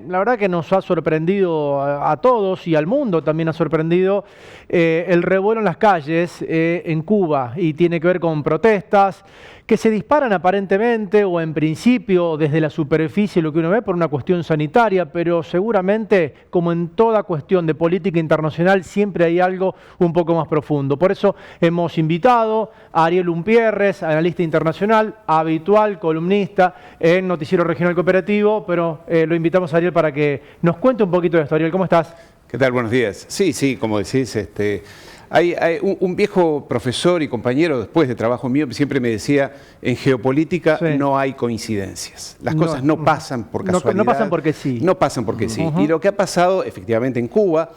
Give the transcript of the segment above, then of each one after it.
La verdad que nos ha sorprendido a todos y al mundo también ha sorprendido el revuelo en las calles en Cuba, y tiene que ver con protestas que se disparan aparentemente o en principio desde la superficie, lo que uno ve, por una cuestión sanitaria, pero seguramente, como en toda cuestión de política internacional, siempre hay algo un poco más profundo. Por eso hemos invitado a Ariel Umpierres, analista internacional, habitual columnista en Noticiero Regional Cooperativo, pero lo invitamos a Ariel para que nos cuente un poquito de esto. Ariel, ¿cómo estás? ¿Qué tal? Buenos días. Sí, como decís, hay un viejo profesor y compañero después de trabajo mío siempre me decía, en geopolítica no hay coincidencias. Las cosas no pasan por casualidad. No pasan porque sí. No pasan porque sí. Y lo que ha pasado efectivamente en Cuba,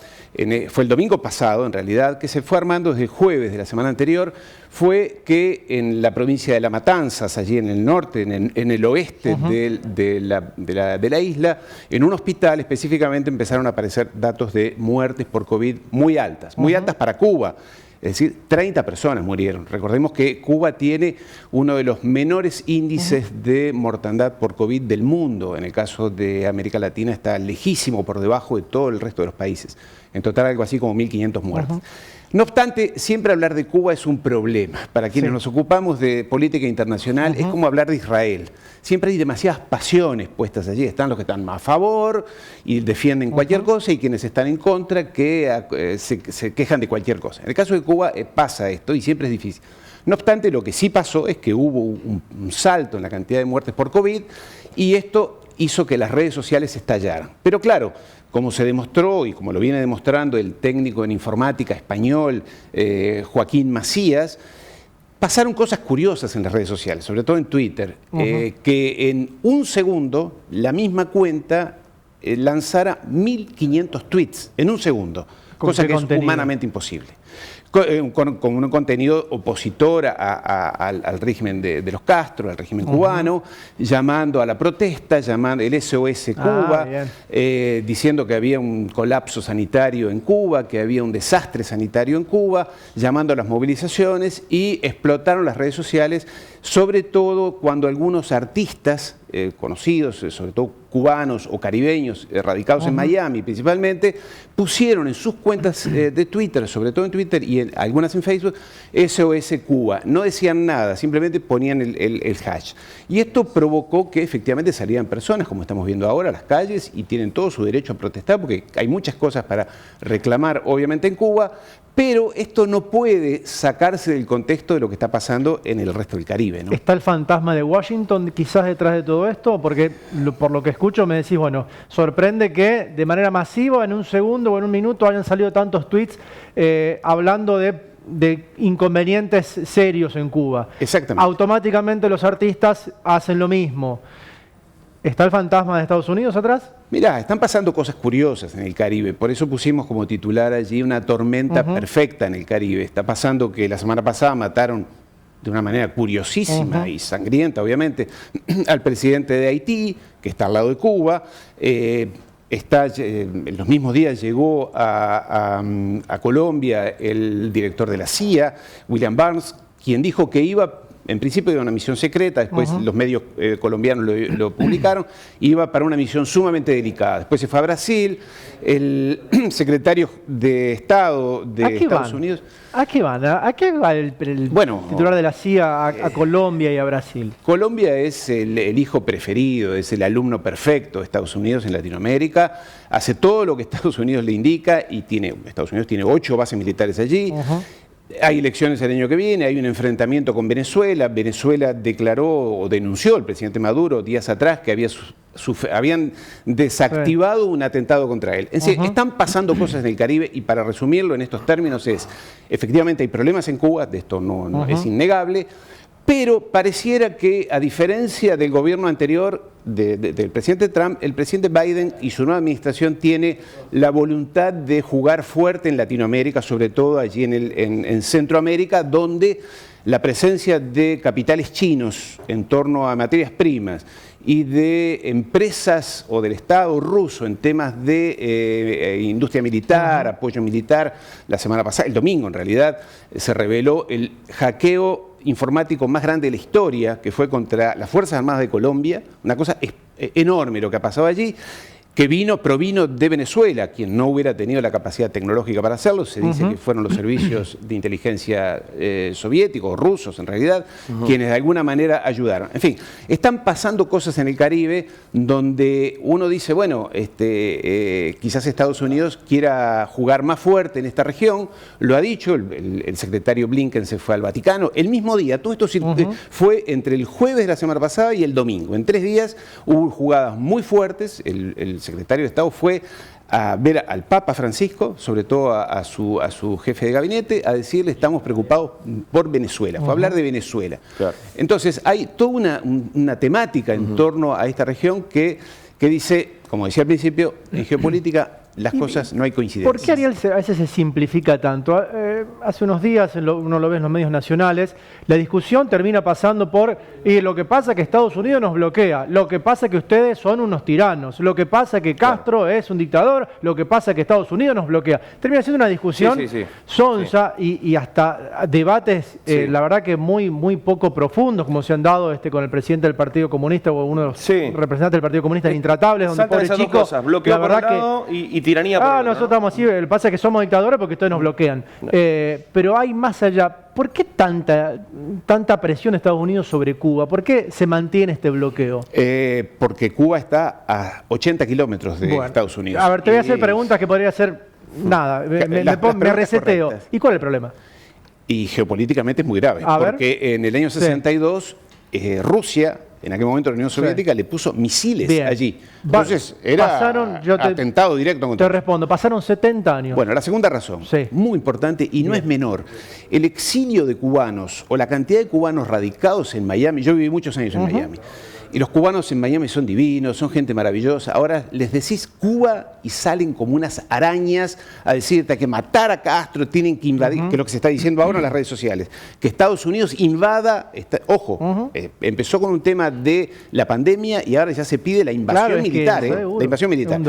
fue el domingo pasado en realidad, que se fue armando desde el jueves de la semana anterior, fue que en la provincia de La Matanzas, allí en el norte, en el oeste de la isla, en un hospital específicamente empezaron a aparecer datos de muertes por COVID muy altas para Cuba. Es decir, 30 personas murieron. Recordemos que Cuba tiene uno de los menores índices de mortandad por COVID del mundo. En el caso de América Latina está lejísimo por debajo de todo el resto de los países. En total algo así como 1.500 muertes. No obstante, siempre hablar de Cuba es un problema. Para quienes nos ocupamos de política internacional, es como hablar de Israel. Siempre hay demasiadas pasiones puestas allí. Están los que están a favor y defienden cualquier cosa, y quienes están en contra que se quejan de cualquier cosa. En el caso de Cuba pasa esto y siempre es difícil. No obstante, lo que sí pasó es que hubo un salto en la cantidad de muertes por COVID, y esto hizo que las redes sociales estallaran. Pero claro, como se demostró y como lo viene demostrando el técnico en informática español Joaquín Macías, pasaron cosas curiosas en las redes sociales, sobre todo en Twitter, que en un segundo la misma cuenta lanzara 1.500 tweets en un segundo, cosa que es humanamente imposible. Con un contenido opositor al régimen de los Castro, al régimen cubano, llamando a la protesta, llamando el SOS Cuba, diciendo que había un colapso sanitario en Cuba, que había un desastre sanitario en Cuba, llamando a las movilizaciones, y explotaron las redes sociales, sobre todo cuando algunos artistas conocidos, sobre todo cubanos o caribeños, radicados en Miami principalmente, pusieron en sus cuentas de Twitter, sobre todo en Twitter y algunas en Facebook, SOS Cuba. No decían nada, simplemente ponían el hash. Y esto provocó que efectivamente salieran personas, como estamos viendo ahora, a las calles, y tienen todo su derecho a protestar, porque hay muchas cosas para reclamar, obviamente, en Cuba, pero esto no puede sacarse del contexto de lo que está pasando en el resto del Caribe, ¿no? ¿Está el fantasma de Washington quizás detrás de todo esto? Porque por lo que escucho me decís, bueno, sorprende que de manera masiva, en un segundo o en un minuto, hayan salido tantos tweets hablando de inconvenientes serios en Cuba. Exactamente. Automáticamente los artistas hacen lo mismo. ¿Está el fantasma de Estados Unidos atrás? Mirá, están pasando cosas curiosas en el Caribe, por eso pusimos como titular allí una tormenta perfecta en el Caribe. Está pasando que la semana pasada mataron de una manera curiosísima y sangrienta, obviamente, al presidente de Haití, que está al lado de Cuba. En los mismos días llegó a Colombia el director de la CIA, William Burns, quien dijo que iba, en principio, de una misión secreta, después los medios colombianos lo publicaron, iba para una misión sumamente delicada. Después se fue a Brasil, el secretario de Estado de Estados Unidos... ¿A qué van? ¿A qué va el titular de la CIA a Colombia y a Brasil? Colombia es el hijo preferido, es el alumno perfecto de Estados Unidos en Latinoamérica, hace todo lo que Estados Unidos le indica, y Estados Unidos tiene 8 bases militares allí. Hay elecciones el año que viene, hay un enfrentamiento con Venezuela. Venezuela declaró o denunció al presidente Maduro días atrás que habían desactivado un atentado contra él. Es decir, están pasando cosas en el Caribe, y para resumirlo en estos términos efectivamente hay problemas en Cuba, de esto no es innegable, pero pareciera que, a diferencia del gobierno anterior del presidente Trump, el presidente Biden y su nueva administración tiene la voluntad de jugar fuerte en Latinoamérica, sobre todo allí en Centroamérica, donde la presencia de capitales chinos en torno a materias primas y de empresas o del Estado ruso en temas de industria militar, apoyo militar. La semana pasada, el domingo en realidad, se reveló el hackeo informático más grande de la historia, que fue contra las Fuerzas Armadas de Colombia, una cosa enorme lo que ha pasado allí. que provino de Venezuela, quien no hubiera tenido la capacidad tecnológica para hacerlo. Se dice que fueron los servicios de inteligencia soviéticos, rusos en realidad, quienes de alguna manera ayudaron. En fin, están pasando cosas en el Caribe donde uno dice, bueno, quizás Estados Unidos quiera jugar más fuerte en esta región. Lo ha dicho, el secretario Blinken se fue al Vaticano el mismo día. Todo esto fue entre el jueves de la semana pasada y el domingo. En 3 días hubo jugadas muy fuertes. El secretario de Estado fue a ver al Papa Francisco, sobre todo a su jefe de gabinete, a decirle estamos preocupados por Venezuela, fue a hablar de Venezuela. Claro. Entonces hay toda una temática en torno a esta región que dice, como decía al principio, en geopolítica las cosas no hay coincidencia. ¿Por qué, Ariel, a veces se simplifica tanto? Hace unos días, uno lo ve en los medios nacionales, la discusión termina pasando por lo que pasa es que Estados Unidos nos bloquea, lo que pasa es que ustedes son unos tiranos, lo que pasa es que Castro es un dictador, lo que pasa es que Estados Unidos nos bloquea. Termina siendo una discusión sonsa y hasta debates, la verdad que muy poco profundos, como se han dado con el presidente del Partido Comunista o uno de los representantes del Partido Comunista intratables, donde pobre chico, bloqueo por un lado y tiranía por otro. Nosotros estamos así, el pasa es que somos dictadores porque ustedes nos bloquean. Pero hay más allá. ¿Por qué tanta presión de Estados Unidos sobre Cuba? ¿Por qué se mantiene este bloqueo? Porque Cuba está a 80 kilómetros de Estados Unidos. A ver, te voy a hacer preguntas que podría ser nada. Me reseteo. Correctas. ¿Y cuál es el problema? Y geopolíticamente es muy grave. Porque en el año 62 Rusia, en aquel momento la Unión Soviética, le puso misiles allí. Entonces era atentado directo contra. Te respondo, pasaron 70 años. Bueno, la segunda razón, muy importante y no es menor. El exilio de cubanos o la cantidad de cubanos radicados en Miami, yo viví muchos años en Miami, y los cubanos en Miami son divinos, son gente maravillosa. Ahora les decís Cuba y salen como unas arañas a decirte que matar a Castro, tienen que invadir, que es lo que se está diciendo ahora en las redes sociales, que Estados Unidos invada, empezó con un tema de la pandemia y ahora ya se pide la invasión militar. La invasión militar.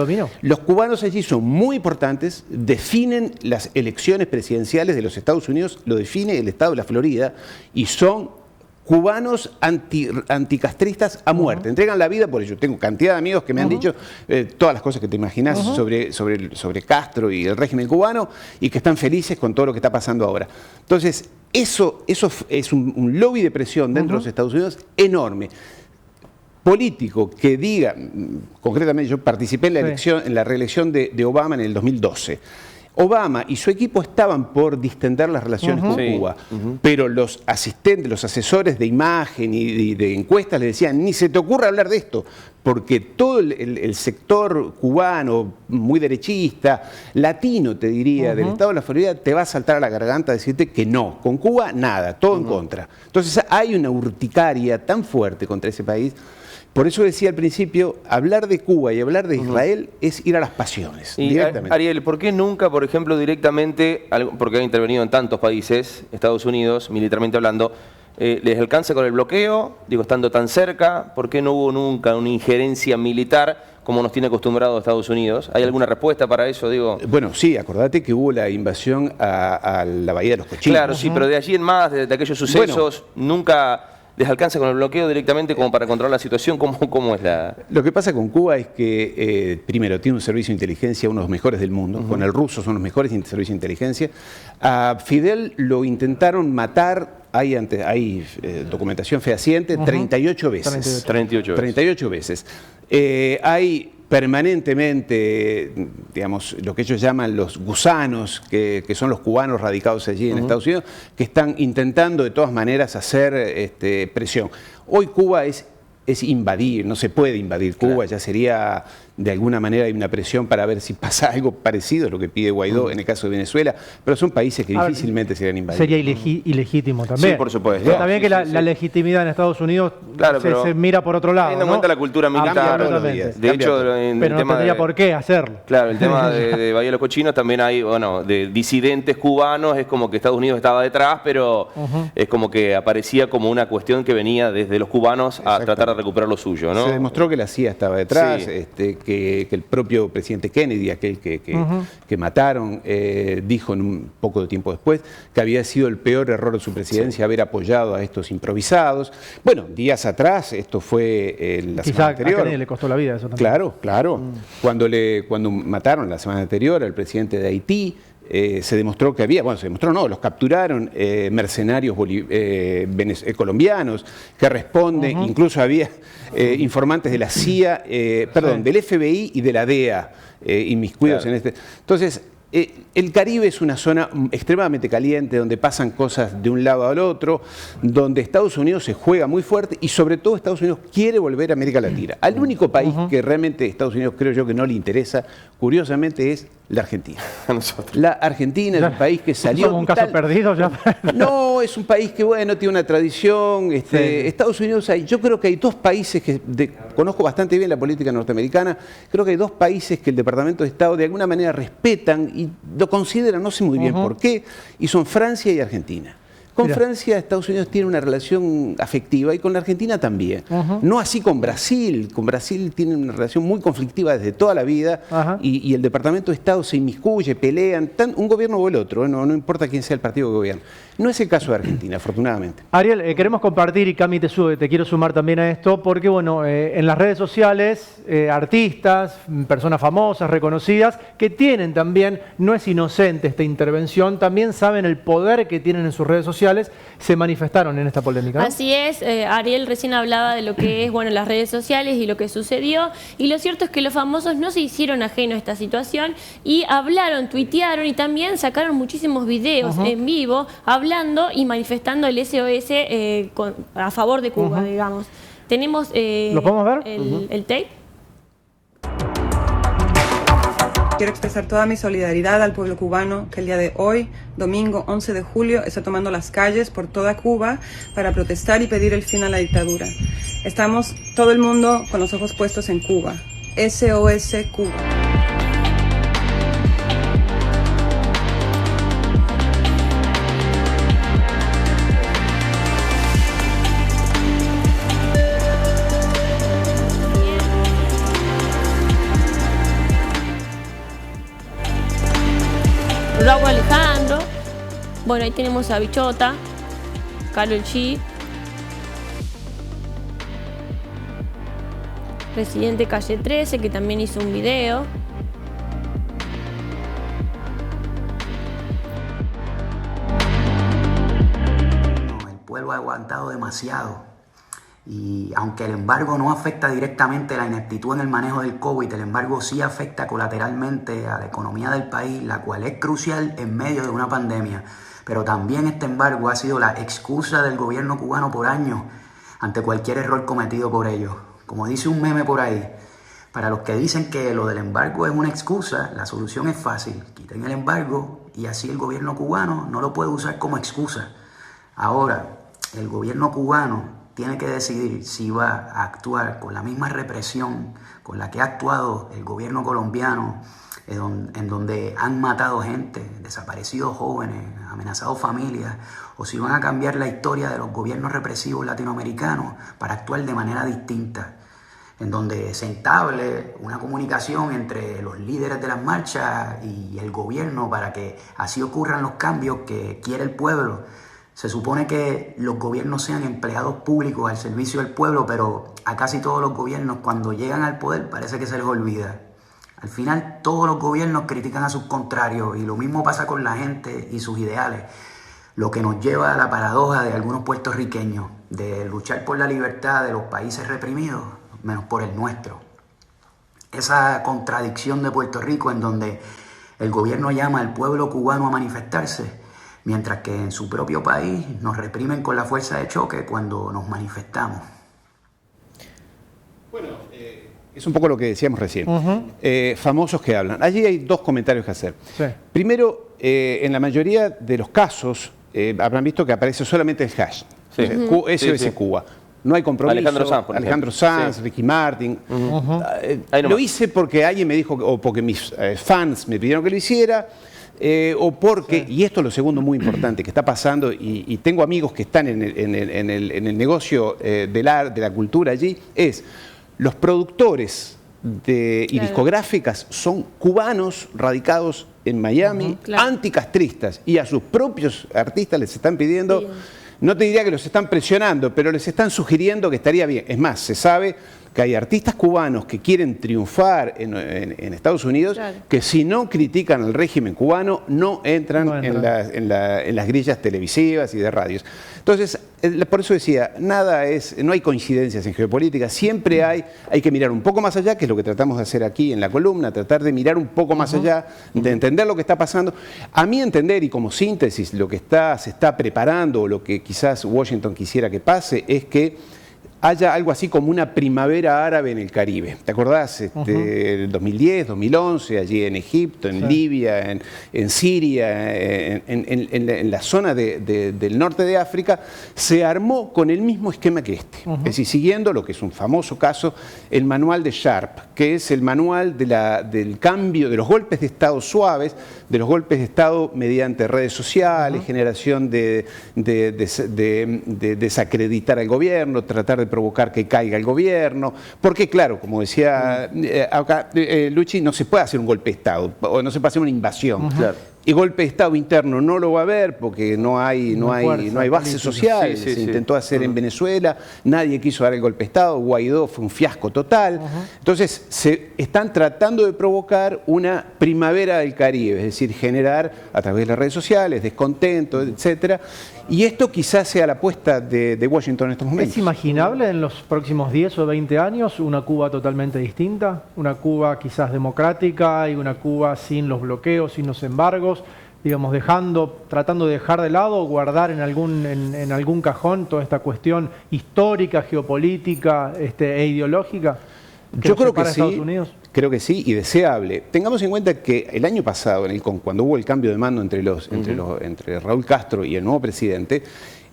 Los cubanos allí son muy importantes, definen las elecciones presidenciales de los Estados Unidos, lo define el estado de la Florida y son cubanos anticastristas a muerte, entregan la vida por ello. Tengo cantidad de amigos que me han dicho todas las cosas que te imaginas sobre Castro y el régimen cubano y que están felices con todo lo que está pasando ahora. Entonces, eso es un lobby de presión dentro de los Estados Unidos enorme. Político que diga, concretamente yo participé en la reelección de Obama en el 2012. Obama y su equipo estaban por distender las relaciones con Cuba, pero los asistentes, los asesores de imagen y de encuestas le decían, ni se te ocurra hablar de esto, porque todo el sector cubano, muy derechista, latino te diría, del estado de la Florida, te va a saltar a la garganta a decirte que no, con Cuba nada, todo en contra. Entonces hay una urticaria tan fuerte contra ese país. Por eso decía al principio, hablar de Cuba y hablar de Israel es ir a las pasiones, directamente. Ariel, ¿por qué nunca, por ejemplo, directamente, porque ha intervenido en tantos países, Estados Unidos, militarmente hablando, les alcanza con el bloqueo, estando tan cerca, ¿por qué no hubo nunca una injerencia militar como nos tiene acostumbrado Estados Unidos? ¿Hay alguna respuesta para eso, Bueno, sí, acordate que hubo la invasión a la Bahía de los Cochinos. Claro, sí, pero de allí en más, de aquellos sucesos, nunca les alcanza con el bloqueo directamente como para controlar la situación. ¿Cómo es la...? Lo que pasa con Cuba es que, primero, tiene un servicio de inteligencia, uno de los mejores del mundo. Con el ruso son los mejores servicios de inteligencia. A Fidel lo intentaron matar, hay documentación fehaciente, 38 veces. 38 veces. Hay permanentemente, digamos, lo que ellos llaman los gusanos, que son los cubanos radicados allí en Estados Unidos, que están intentando de todas maneras hacer presión. Hoy Cuba es invadir, no se puede invadir Cuba, ya sería de alguna manera hay una presión para ver si pasa algo parecido a lo que pide Guaidó en el caso de Venezuela, pero son países que difícilmente serían invadidos. Sería ilegítimo también. Sí, por supuesto. También que la legitimidad en Estados Unidos se mira por otro lado. Teniendo en cuenta la cultura militar. De hecho, pero no tendría por qué hacerlo. Claro, el tema de Bahía de los Cochinos también hay, de disidentes cubanos, es como que Estados Unidos estaba detrás, pero es como que aparecía como una cuestión que venía desde los cubanos a tratar de recuperar lo suyo, ¿no? Se demostró que la CIA estaba detrás, que que el propio presidente Kennedy, aquel que mataron, dijo un poco de tiempo después que había sido el peor error de su presidencia haber apoyado a estos improvisados. Bueno, días atrás, esto fue la semana anterior. A Kennedy le costó la vida eso también. Claro, claro. Cuando mataron la semana anterior al presidente de Haití, se demostró que había, bueno, se demostró no, los capturaron mercenarios colombianos que responden, incluso había informantes de la CIA, del FBI y de la DEA inmiscuidos en este. Entonces, el Caribe es una zona extremadamente caliente, donde pasan cosas de un lado al otro, donde Estados Unidos se juega muy fuerte y sobre todo Estados Unidos quiere volver a América Latina. Al único país que realmente Estados Unidos creo yo que no le interesa, curiosamente, es la Argentina. La Argentina es un país que salió... ¿Somos un caso perdido ya? No, es un país que, bueno, tiene una tradición. Estados Unidos, yo creo que hay dos países que... conozco bastante bien la política norteamericana. Creo que hay dos países que el Departamento de Estado de alguna manera respetan y lo consideran, no sé muy bien por qué, y son Francia y Argentina. Con Francia, Estados Unidos tiene una relación afectiva y con la Argentina también. No así con Brasil. Con Brasil tiene una relación muy conflictiva desde toda la vida y el Departamento de Estado se inmiscuye, pelean, un gobierno o el otro, no importa quién sea el partido que gobierna. No es el caso de Argentina, afortunadamente. Ariel, queremos compartir, y Cami te quiero sumar también a esto, porque bueno, en las redes sociales, artistas, personas famosas, reconocidas, que tienen también, no es inocente esta intervención, también saben el poder que tienen en sus redes sociales, se manifestaron en esta polémica, ¿no? Así es, Ariel recién hablaba de lo que es, bueno, las redes sociales y lo que sucedió, y lo cierto es que los famosos no se hicieron ajenos a esta situación y hablaron, tuitearon y también sacaron muchísimos videos en vivo hablando y manifestando el SOS a favor de Cuba, digamos. Tenemos ¿lo podemos ver? El tape. Quiero expresar toda mi solidaridad al pueblo cubano que el día de hoy, domingo 11 de julio, está tomando las calles por toda Cuba para protestar y pedir el fin a la dictadura. Estamos todo el mundo con los ojos puestos en Cuba. SOS Cuba. Raúl Alejandro, bueno, ahí tenemos a Bichota, Karol G, Residente Calle 13, que también hizo un video. El pueblo ha aguantado demasiado. Y aunque el embargo no afecta directamente la ineptitud en el manejo del COVID, el embargo sí afecta colateralmente a la economía del país, la cual es crucial en medio de una pandemia. Pero también este embargo ha sido la excusa del gobierno cubano por años ante cualquier error cometido por ellos. Como dice un meme por ahí, para los que dicen que lo del embargo es una excusa, la solución es fácil. Quiten el embargo y así el gobierno cubano no lo puede usar como excusa. Ahora, el gobierno cubano tiene que decidir si va a actuar con la misma represión con la que ha actuado el gobierno colombiano, en donde han matado gente, desaparecido jóvenes, amenazado familias, o si van a cambiar la historia de los gobiernos represivos latinoamericanos para actuar de manera distinta, en donde se entable una comunicación entre los líderes de las marchas y el gobierno para que así ocurran los cambios que quiere el pueblo. Se supone que los gobiernos sean empleados públicos al servicio del pueblo, pero a casi todos los gobiernos cuando llegan al poder parece que se les olvida. Al final todos los gobiernos critican a sus contrarios y lo mismo pasa con la gente y sus ideales, lo que nos lleva a la paradoja de algunos puertorriqueños de luchar por la libertad de los países reprimidos, menos por el nuestro. Esa contradicción de Puerto Rico en donde el gobierno llama al pueblo cubano a manifestarse, mientras que en su propio país nos reprimen con la fuerza de choque cuando nos manifestamos. Bueno, es un poco lo que decíamos recién. Famosos que hablan. Allí hay dos comentarios que hacer. Sí. Primero, en la mayoría de los casos habrán visto que aparece solamente el hash. Sí. SOS Cuba. No hay compromiso. Alejandro Sanz, sí. Ricky Martin. Lo hice porque alguien me dijo, o porque mis fans me pidieron que lo hiciera, o porque, y esto es lo segundo muy importante que está pasando, y tengo amigos que están en el negocio del arte, de la cultura allí, es los productores y discográficas son cubanos radicados en Miami, anticastristas, y a sus propios artistas les están pidiendo, no te diría que los están presionando, pero les están sugiriendo que estaría bien. Es más, se sabe que hay artistas cubanos que quieren triunfar en Estados Unidos, que si no critican al régimen cubano, no entran. En las grillas televisivas y de radios. Entonces, por eso decía, no hay coincidencias en geopolítica, siempre hay que mirar un poco más allá, que es lo que tratamos de hacer aquí en la columna, tratar de mirar un poco más allá, de entender lo que está pasando. A mi entender, y como síntesis, lo que se está preparando, o lo que quizás Washington quisiera que pase, es que haya algo así como una primavera árabe en el Caribe. ¿Te acordás? El 2010, 2011, allí en Egipto, en Libia, en Siria, en la zona del norte de África, se armó con el mismo esquema que este. Es decir, siguiendo lo que es un famoso caso, el manual de Sharp, que es el manual del cambio, de los golpes de Estado suaves, de los golpes de Estado mediante redes sociales, generación de desacreditar al gobierno, tratar de provocar que caiga el gobierno, porque claro, como decía acá Luchi, no se puede hacer un golpe de Estado, o no se puede hacer una invasión. Y golpe de Estado interno no lo va a haber porque no hay bases sociales. Se intentó hacer en Venezuela, nadie quiso dar el golpe de Estado, Guaidó fue un fiasco total. Entonces se están tratando de provocar una primavera del Caribe, es decir, generar a través de las redes sociales descontento, etcétera. Y esto quizás sea la apuesta de Washington en estos momentos. ¿Es imaginable en los próximos 10 o 20 años una Cuba totalmente distinta? Una Cuba quizás democrática y una Cuba sin los bloqueos, sin los embargos, digamos, tratando de dejar de lado o guardar en algún cajón toda esta cuestión histórica, geopolítica e ideológica? Yo creo que sí. Creo que sí, y deseable. Tengamos en cuenta que el año pasado, cuando hubo el cambio de mando entre Raúl Castro y el nuevo presidente,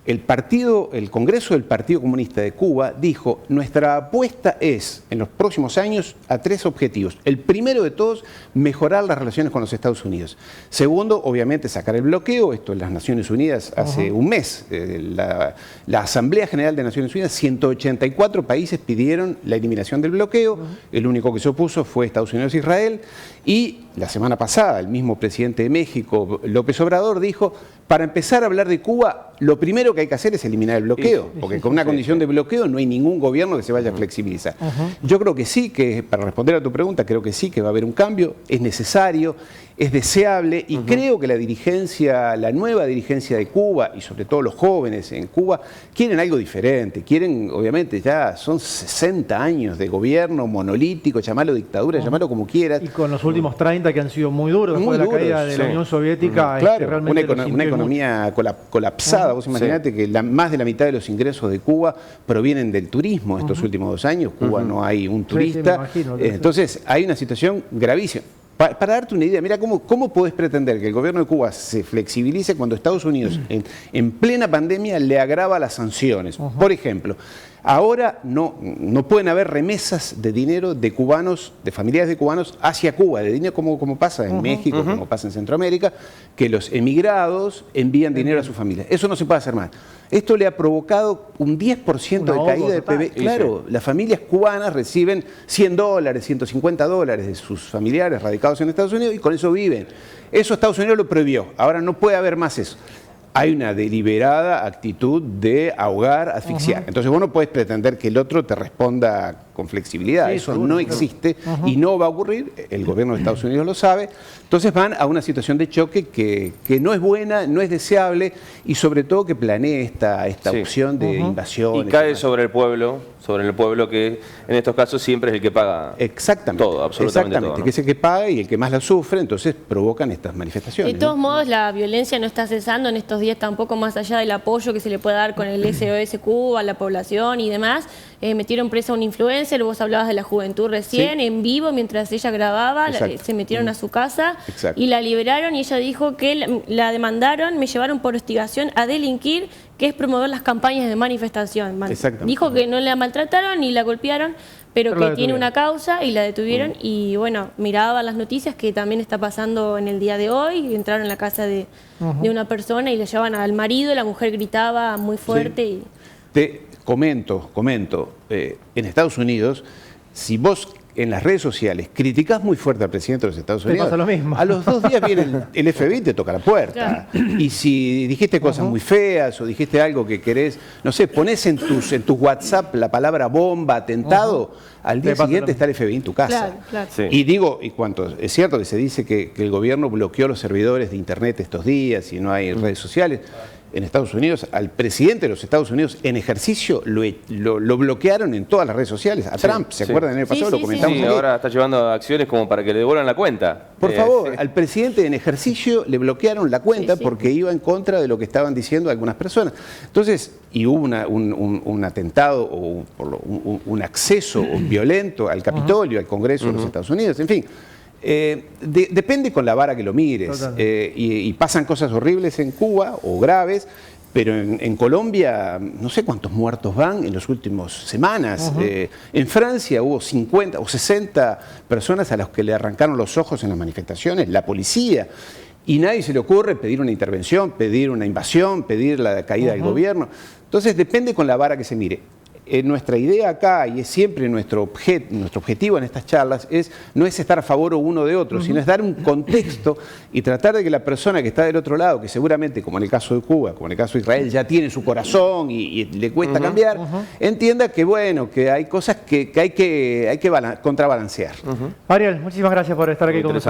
el Congreso del Partido Comunista de Cuba dijo: nuestra apuesta es, en los próximos años, a 3 objetivos. El primero de todos, mejorar las relaciones con los Estados Unidos. Segundo, obviamente, sacar el bloqueo. Esto en las Naciones Unidas hace un mes. La Asamblea General de Naciones Unidas, 184 países pidieron la eliminación del bloqueo. El único que se opuso fue Estados Unidos e Israel. Y la semana pasada, el mismo presidente de México, López Obrador, dijo: para empezar a hablar de Cuba, lo primero que hay que hacer es eliminar el bloqueo, porque con una condición de bloqueo no hay ningún gobierno que se vaya a flexibilizar. Yo creo que sí, para responder a tu pregunta, creo que sí, que va a haber un cambio, es necesario, es deseable, y creo que la nueva dirigencia de Cuba, y sobre todo los jóvenes en Cuba, quieren algo diferente, quieren, obviamente, ya son 60 años de gobierno monolítico, llamarlo dictadura, llamarlo como quieras. Y con los últimos 30 que han sido muy duros, después de la caída de la Unión Soviética, claro, realmente una economía colapsada. Vos imaginate que más de la mitad de los ingresos de Cuba provienen del turismo estos últimos 2 años. Cuba no hay un turista. Entonces hay una situación gravísima. Para darte una idea, mira cómo podés pretender que el gobierno de Cuba se flexibilice cuando Estados Unidos en plena pandemia le agrava las sanciones. Por ejemplo, ahora no pueden haber remesas de dinero de cubanos, de familiares de cubanos hacia Cuba, de dinero como pasa en México, como pasa en Centroamérica, que los emigrados envían dinero a sus familias. Eso no se puede hacer más. Esto le ha provocado un 10% de caída del PIB. Claro, las familias cubanas reciben $100, $150 de sus familiares radicados en Estados Unidos y con eso viven. Eso Estados Unidos lo prohibió. Ahora no puede haber más eso. Hay una deliberada actitud de ahogar, asfixiar. Entonces vos no podés pretender que el otro te responda con flexibilidad. Eso no existe y no va a ocurrir. El gobierno de Estados Unidos lo sabe. Entonces van a una situación de choque que no es buena, no es deseable y sobre todo que planee esta opción de invasión. Y cae sobre el pueblo que en estos casos siempre es el que paga todo, absolutamente todo, ¿no? Que es el que paga y el que más la sufre, entonces provocan estas manifestaciones. De todos modos, la violencia no está cesando en estos días tampoco, más allá del apoyo que se le puede dar con el SOS Cuba a la población y demás. Metieron presa a un influencer, vos hablabas de la juventud recién, en vivo, mientras ella grababa, se metieron a su casa y la liberaron y ella dijo que la demandaron, me llevaron por hostigación a delinquir, que es promover las campañas de manifestación. Dijo que no la maltrataron ni la golpearon, pero que tiene una causa y la detuvieron y bueno, miraba las noticias que también está pasando en el día de hoy, entraron en la casa de una persona y le llevaban al marido, la mujer gritaba muy fuerte. Te comento, en Estados Unidos, si vos en las redes sociales criticás muy fuerte al presidente de los Estados Unidos, pasa lo mismo. a los 2 días viene el FBI y te toca la puerta. Y si dijiste cosas muy feas o dijiste algo que querés, no sé, ponés en tus WhatsApp la palabra bomba, atentado, al día siguiente está el FBI en tu casa. Claro, claro. Sí. Y digo, y cuanto es cierto que se dice que el gobierno bloqueó los servidores de Internet estos días y no hay redes sociales, en Estados Unidos, al presidente de los Estados Unidos en ejercicio lo bloquearon en todas las redes sociales. A Trump, ¿se acuerdan? En el pasado lo comentamos Sí, aquí. ahora está llevando acciones como para que le devuelvan la cuenta. Por favor, al presidente en ejercicio le bloquearon la cuenta porque iba en contra de lo que estaban diciendo algunas personas. Entonces, y hubo un atentado o un acceso violento al Capitolio, al Congreso de los Estados Unidos, en fin. Depende con la vara que lo mires. Y pasan cosas horribles en Cuba o graves, pero en Colombia no sé cuántos muertos van en las últimas semanas. En Francia hubo 50 o 60 personas a las que le arrancaron los ojos en las manifestaciones, la policía. Y nadie se le ocurre pedir una intervención, pedir una invasión, pedir la caída del gobierno. Entonces depende con la vara que se mire. Nuestra idea acá, y es siempre nuestro objetivo en estas charlas, no es estar a favor o uno de otro, sino es dar un contexto y tratar de que la persona que está del otro lado, que seguramente, como en el caso de Cuba, como en el caso de Israel, ya tiene su corazón y le cuesta cambiar, entienda que bueno, que hay cosas que hay que contrabalancear. Ariel, muchísimas gracias por estar aquí con nosotros.